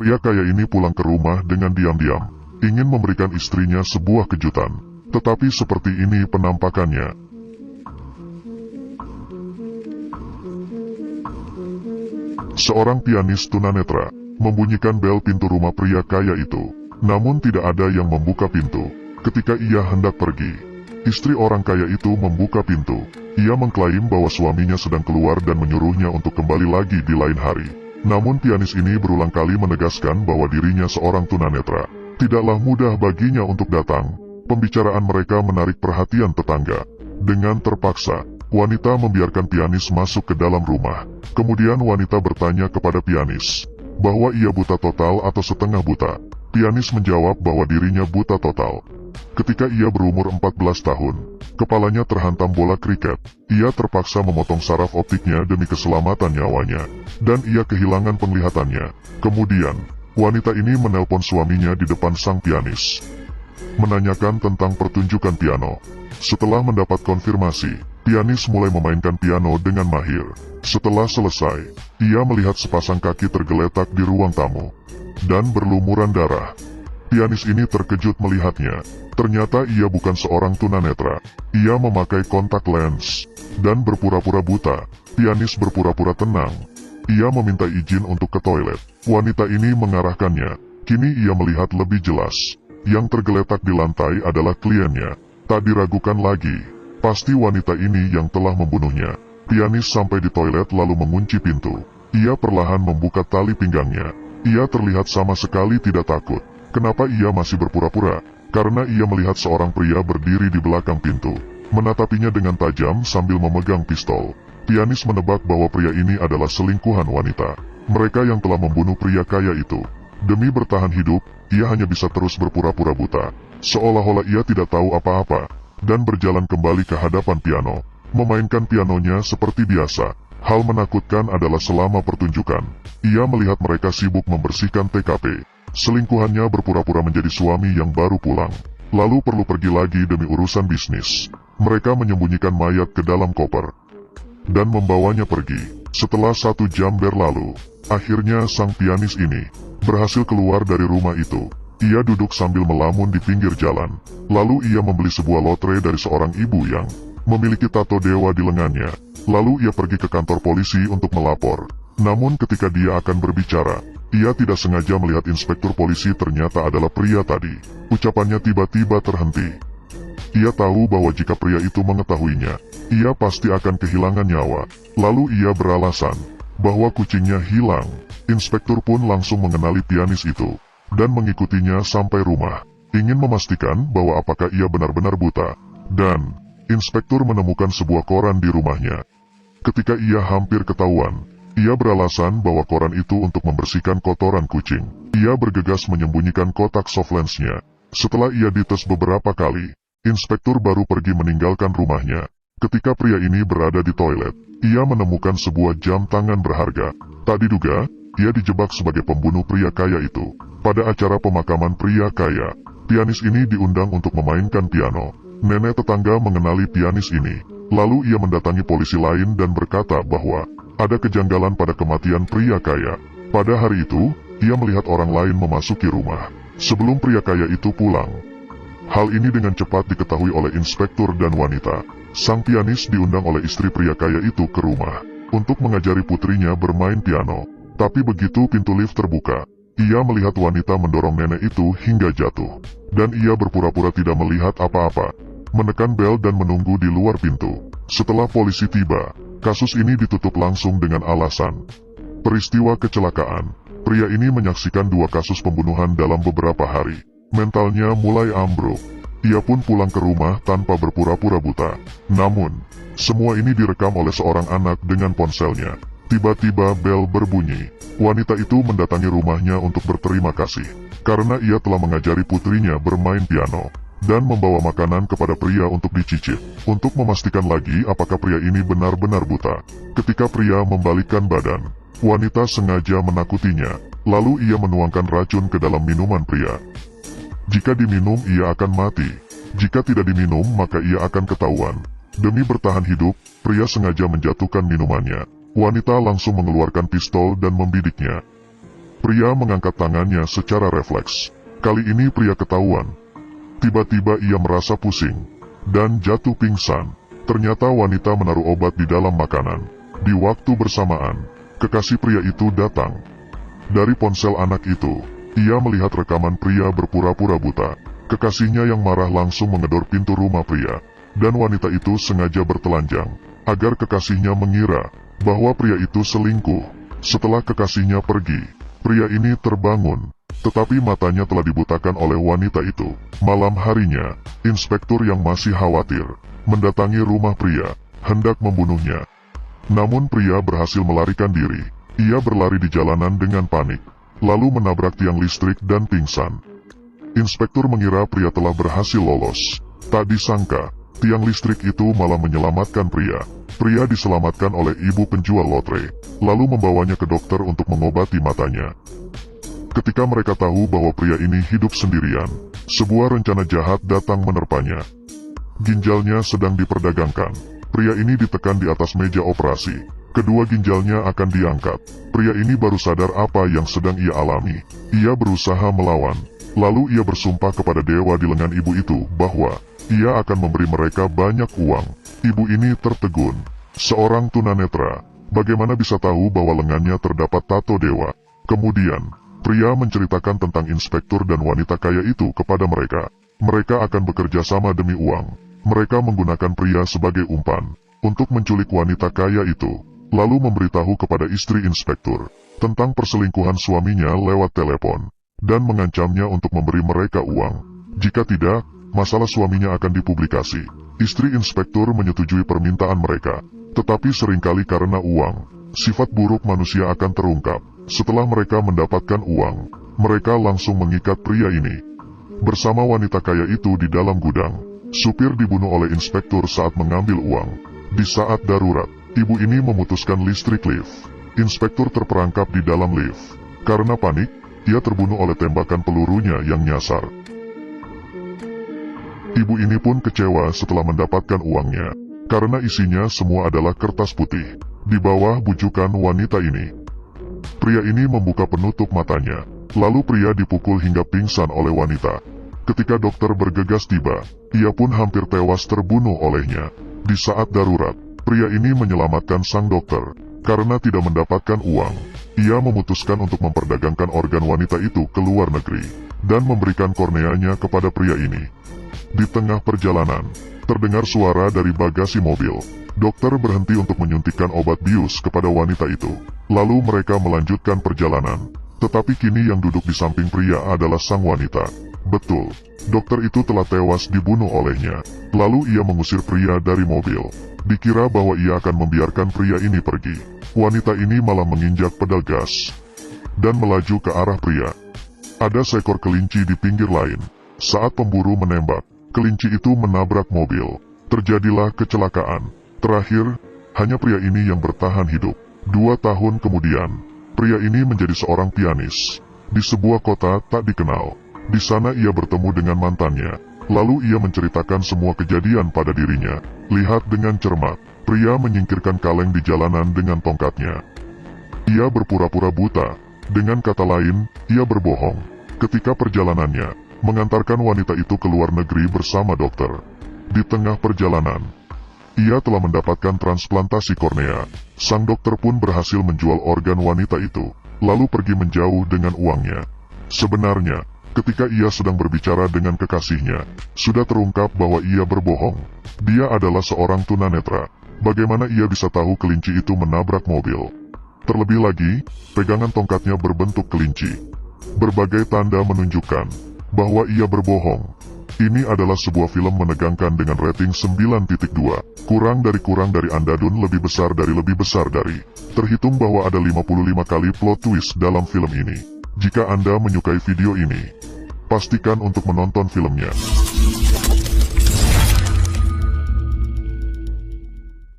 Pria kaya ini pulang ke rumah dengan diam-diam, ingin memberikan istrinya sebuah kejutan. Tetapi seperti ini penampakannya. Seorang pianis tunanetra membunyikan bel pintu rumah pria kaya itu. Namun tidak ada yang membuka pintu. Ketika ia hendak pergi, istri orang kaya itu membuka pintu. Ia mengklaim bahwa suaminya sedang keluar dan menyuruhnya untuk kembali lagi di lain hari. Namun pianis ini berulang kali menegaskan bahwa dirinya seorang tunanetra. Tidaklah mudah baginya untuk datang. Pembicaraan mereka menarik perhatian tetangga. Dengan terpaksa, wanita membiarkan pianis masuk ke dalam rumah. Kemudian wanita bertanya kepada pianis bahwa ia buta total atau setengah buta. Pianis menjawab bahwa dirinya buta total. Ketika ia berumur 14 tahun, kepalanya terhantam bola kriket. Ia terpaksa memotong saraf optiknya demi keselamatan nyawanya, dan ia kehilangan penglihatannya. Kemudian, wanita ini menelpon suaminya di depan sang pianis, menanyakan tentang pertunjukan piano. Setelah mendapat konfirmasi, pianis mulai memainkan piano dengan mahir. Setelah selesai, ia melihat sepasang kaki tergeletak di ruang tamu dan berlumuran darah. Pianis ini terkejut melihatnya. Ternyata ia bukan seorang tunanetra. Ia memakai kontak lens dan berpura-pura buta. Pianis berpura-pura tenang. Ia meminta izin untuk ke toilet. Wanita ini mengarahkannya. Kini ia melihat lebih jelas. Yang tergeletak di lantai adalah kliennya. Tak diragukan lagi, pasti wanita ini yang telah membunuhnya. Pianis sampai di toilet lalu mengunci pintu. Ia perlahan membuka tali pinggangnya. Ia terlihat sama sekali tidak takut. Kenapa ia masih berpura-pura? Karena ia melihat seorang pria berdiri di belakang pintu, menatapinya dengan tajam sambil memegang pistol. Pianis menebak bahwa pria ini adalah selingkuhan wanita. Mereka yang telah membunuh pria kaya itu. Demi bertahan hidup, ia hanya bisa terus berpura-pura buta, seolah-olah ia tidak tahu apa-apa, dan berjalan kembali ke hadapan piano, memainkan pianonya seperti biasa. Hal menakutkan adalah selama pertunjukan, ia melihat mereka sibuk membersihkan TKP. Selingkuhannya berpura-pura menjadi suami yang baru pulang, lalu perlu pergi lagi demi urusan bisnis. Mereka menyembunyikan mayat ke dalam koper dan membawanya pergi. Setelah 1 jam berlalu, akhirnya sang pianis ini berhasil keluar dari rumah itu. Ia duduk sambil melamun di pinggir jalan. Lalu ia membeli sebuah lotre dari seorang ibu yang memiliki tato dewa di lengannya. Lalu ia pergi ke kantor polisi untuk melapor. Namun ketika dia akan berbicara, ia tidak sengaja melihat inspektur polisi ternyata adalah pria tadi. Ucapannya tiba-tiba terhenti. Ia tahu bahwa jika pria itu mengetahuinya, ia pasti akan kehilangan nyawa. Lalu ia beralasan bahwa kucingnya hilang. Inspektur pun langsung mengenali pianis itu dan mengikutinya sampai rumah, ingin memastikan bahwa apakah ia benar-benar buta. Dan inspektur menemukan sebuah koran di rumahnya. Ketika ia hampir ketahuan, ia beralasan bahwa koran itu untuk membersihkan kotoran kucing. Ia bergegas menyembunyikan kotak softlensnya. Setelah ia dites beberapa kali, inspektur baru pergi meninggalkan rumahnya. Ketika pria ini berada di toilet, ia menemukan sebuah jam tangan berharga. Tak diduga, ia dijebak sebagai pembunuh pria kaya itu. Pada acara pemakaman pria kaya, pianis ini diundang untuk memainkan piano. Nenek tetangga mengenali pianis ini. Lalu ia mendatangi polisi lain dan berkata bahwa ada kejanggalan pada kematian pria kaya. Pada hari itu, ia melihat orang lain memasuki rumah sebelum pria kaya itu pulang. Hal ini dengan cepat diketahui oleh inspektur dan wanita. Sang pianis diundang oleh istri pria kaya itu ke rumah untuk mengajari putrinya bermain piano. Tapi begitu pintu lift terbuka, ia melihat wanita mendorong nenek itu hingga jatuh. Dan ia berpura-pura tidak melihat apa-apa, menekan bel dan menunggu di luar pintu. Setelah polisi tiba, kasus ini ditutup langsung dengan alasan peristiwa kecelakaan. Pria ini menyaksikan 2 kasus pembunuhan dalam beberapa hari. Mentalnya mulai ambruk. Ia pun pulang ke rumah tanpa berpura-pura buta. Namun, semua ini direkam oleh seorang anak dengan ponselnya. Tiba-tiba bel berbunyi. Wanita itu mendatangi rumahnya untuk berterima kasih karena ia telah mengajari putrinya bermain piano dan membawa makanan kepada pria untuk dicicip, untuk memastikan lagi apakah pria ini benar-benar buta. Ketika pria membalikkan badan, wanita sengaja menakutinya, lalu ia menuangkan racun ke dalam minuman pria. Jika diminum ia akan mati, jika tidak diminum maka ia akan ketahuan. Demi bertahan hidup, pria sengaja menjatuhkan minumannya. Wanita langsung mengeluarkan pistol dan membidiknya. Pria mengangkat tangannya secara refleks. Kali ini pria ketahuan. Tiba-tiba ia merasa pusing dan jatuh pingsan. Ternyata wanita menaruh obat di dalam makanan. Di waktu bersamaan, kekasih pria itu datang. Dari ponsel anak itu, ia melihat rekaman pria berpura-pura buta. Kekasihnya yang marah langsung mengedor pintu rumah pria, dan wanita itu sengaja bertelanjang, agar kekasihnya mengira bahwa pria itu selingkuh. Setelah kekasihnya pergi, pria ini terbangun, tetapi matanya telah dibutakan oleh wanita itu. Malam harinya, inspektur yang masih khawatir mendatangi rumah pria, hendak membunuhnya. Namun pria berhasil melarikan diri. Ia berlari di jalanan dengan panik, lalu menabrak tiang listrik dan pingsan. Inspektur mengira pria telah berhasil lolos. Tak disangka, tiang listrik itu malah menyelamatkan pria. Pria diselamatkan oleh ibu penjual lotre, lalu membawanya ke dokter untuk mengobati matanya. Ketika mereka tahu bahwa pria ini hidup sendirian, sebuah rencana jahat datang menerpanya. Ginjalnya sedang diperdagangkan. Pria ini ditekan di atas meja operasi. Kedua ginjalnya akan diangkat. Pria ini baru sadar apa yang sedang ia alami. Ia berusaha melawan. Lalu ia bersumpah kepada dewa di lengan ibu itu bahwa ia akan memberi mereka banyak uang. Ibu ini tertegun. Seorang tunanetra, bagaimana bisa tahu bahwa lengannya terdapat tato dewa? Kemudian, pria menceritakan tentang inspektur dan wanita kaya itu kepada mereka. Mereka akan bekerja sama demi uang. Mereka menggunakan pria sebagai umpan untuk menculik wanita kaya itu, lalu memberitahu kepada istri inspektur tentang perselingkuhan suaminya lewat telepon, dan mengancamnya untuk memberi mereka uang. Jika tidak, masalah suaminya akan dipublikasi. Istri inspektur menyetujui permintaan mereka, tetapi seringkali karena uang, sifat buruk manusia akan terungkap. Setelah mereka mendapatkan uang, mereka langsung mengikat pria ini bersama wanita kaya itu di dalam gudang. Supir dibunuh oleh inspektur saat mengambil uang. Di saat darurat, ibu ini memutuskan listrik lift. Inspektur terperangkap di dalam lift. Karena panik, ia terbunuh oleh tembakan pelurunya yang nyasar. Ibu ini pun kecewa setelah mendapatkan uangnya, karena isinya semua adalah kertas putih. Di bawah bujukan wanita ini, pria ini membuka penutup matanya. Lalu pria dipukul hingga pingsan oleh wanita. Ketika dokter bergegas tiba, ia pun hampir tewas terbunuh olehnya. Di saat darurat, pria ini menyelamatkan sang dokter. Karena tidak mendapatkan uang, ia memutuskan untuk memperdagangkan organ wanita itu ke luar negeri, dan memberikan korneanya kepada pria ini. Di tengah perjalanan, terdengar suara dari bagasi mobil. Dokter berhenti untuk menyuntikkan obat bius kepada wanita itu. Lalu mereka melanjutkan perjalanan. Tetapi kini yang duduk di samping pria adalah sang wanita. Betul, dokter itu telah tewas dibunuh olehnya. Lalu ia mengusir pria dari mobil. Dikira bahwa ia akan membiarkan pria ini pergi. Wanita ini malah menginjak pedal gas dan melaju ke arah pria. Ada seekor kelinci di pinggir lain. Saat pemburu menembak, kelinci itu menabrak mobil. Terjadilah kecelakaan. Terakhir, hanya pria ini yang bertahan hidup. 2 tahun kemudian, pria ini menjadi seorang pianis di sebuah kota tak dikenal. Di sana ia bertemu dengan mantannya. Lalu ia menceritakan semua kejadian pada dirinya. Lihat dengan cermat, pria menyingkirkan kaleng di jalanan dengan tongkatnya. Ia berpura-pura buta. Dengan kata lain, ia berbohong. Ketika perjalanannya, mengantarkan wanita itu ke luar negeri bersama dokter. Di tengah perjalanan, ia telah mendapatkan transplantasi kornea. Sang dokter pun berhasil menjual organ wanita itu, lalu pergi menjauh dengan uangnya. Sebenarnya, ketika ia sedang berbicara dengan kekasihnya, sudah terungkap bahwa ia berbohong. Dia adalah seorang tunanetra. Bagaimana ia bisa tahu kelinci itu menabrak mobil? Terlebih lagi, pegangan tongkatnya berbentuk kelinci. Berbagai tanda menunjukkan bahwa ia berbohong. Ini adalah sebuah film menegangkan dengan rating 9.2. Kurang dari andadun lebih besar dari. Terhitung bahwa ada 55 kali plot twist dalam film ini. Jika Anda menyukai video ini, pastikan untuk menonton filmnya.